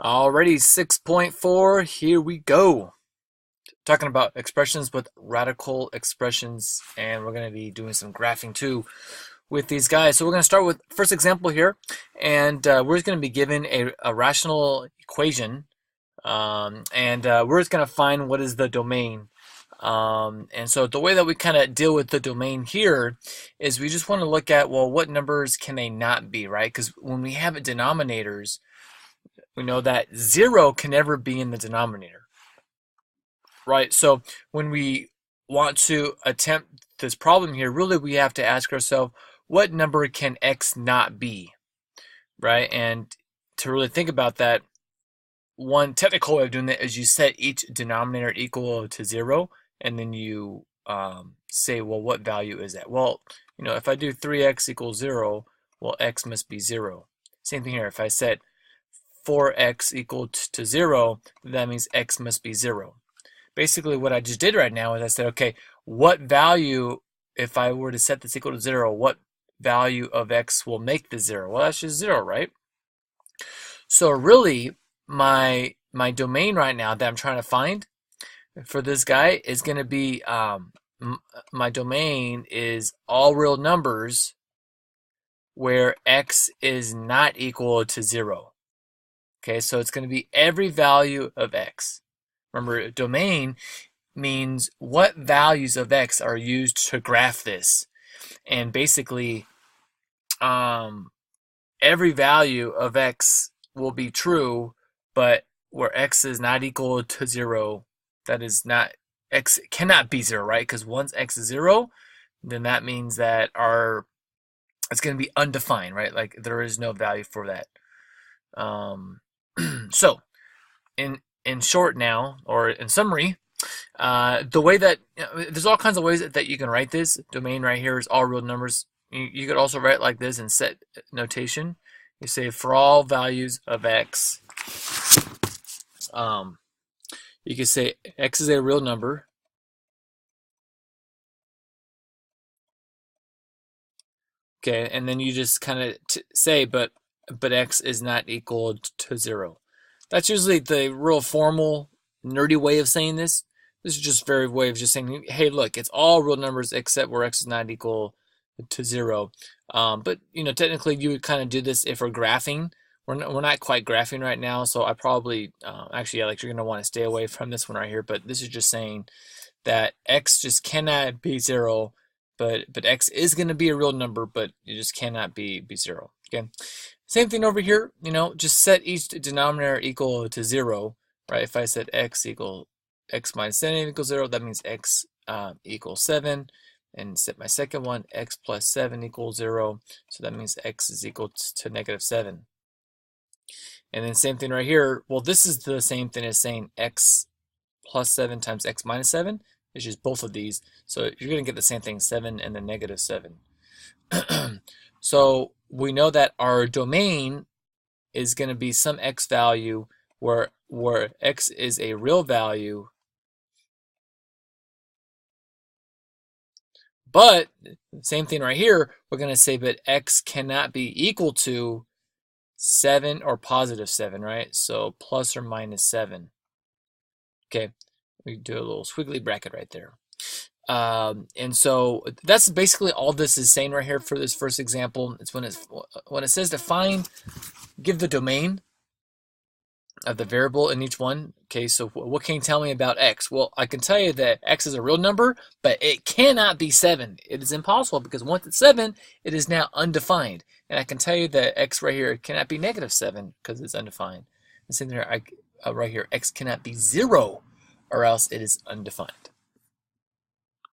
Alrighty, 6.4, here we go. Talking about expressions with radical expressions, and we're going to be doing some graphing too with these guys. So we're going to start with first example here, and we're just going to be given a rational equation, and we're just going to find what is the domain. And so the way that we kind of deal with the domain here is we just want to look at, well, what numbers can they not be, right? Because when we have denominators, we know that 0 can never be in the denominator, right? So when we want to attempt this problem here, really we have to ask ourselves, what number can x not be, right? And to really think about that, one technical way of doing that is you set each denominator equal to 0, and then you say, well, what value is that? Well, if I do 3x equals 0, well, x must be 0. Same thing here. If I set 4x equal to 0, that means x must be 0. Basically, what I just did right now is I said, okay, what value, if I were to set this equal to 0, what value of x will make the 0? Well, that's just 0, right? So really, my domain right now that I'm trying to find for this guy is going to be, my domain is all real numbers where x is not equal to 0. Okay, so it's going to be every value of x. Remember, domain means what values of x are used to graph this. And basically, every value of x will be true, but where x is not equal to 0, that is not, x cannot be 0, right? Because once x is 0, then that means that it's going to be undefined, right? Like there is no value for that. So, in short now, or in summary, the way that, there's all kinds of ways that you can write this. Domain right here is all real numbers. You could also write like this in set notation. You say for all values of x, you can say x is a real number. Okay, and then you just kind of say, but x is not equal to 0. That's usually the real formal, nerdy way of saying this. This is just a very way of just saying, hey, look, it's all real numbers except where x is not equal to 0. But technically, you would kind of do this if we're graphing. We're not quite graphing right now, so I probably actually, yeah, like you're gonna want to stay away from this one right here. But this is just saying that x just cannot be 0. But x is going to be a real number, but it just cannot be 0. Okay. Same thing over here. Just set each denominator equal to 0, right? If I set x minus 7 equals 0, that means x equals 7. And set my second one, x plus 7 equals 0. So that means x is equal to negative 7. And then same thing right here. Well, this is the same thing as saying x plus 7 times x minus 7. It's just both of these. So you're going to get the same thing, 7 and then negative 7. So we know that our domain is going to be some x value where x is a real value. But same thing right here, we're going to say that x cannot be equal to 7 or positive 7, right? So plus or minus 7. Okay. We do a little squiggly bracket right there. And so that's basically all this is saying right here for this first example. It's when it says to find, give the domain of the variable in each one. Okay, so what can you tell me about x? Well, I can tell you that x is a real number, but it cannot be 7. It is impossible because once it's 7, it is now undefined. And I can tell you that x right here cannot be negative 7 because it's undefined. And same there, right here, x cannot be 0. Or else it is undefined.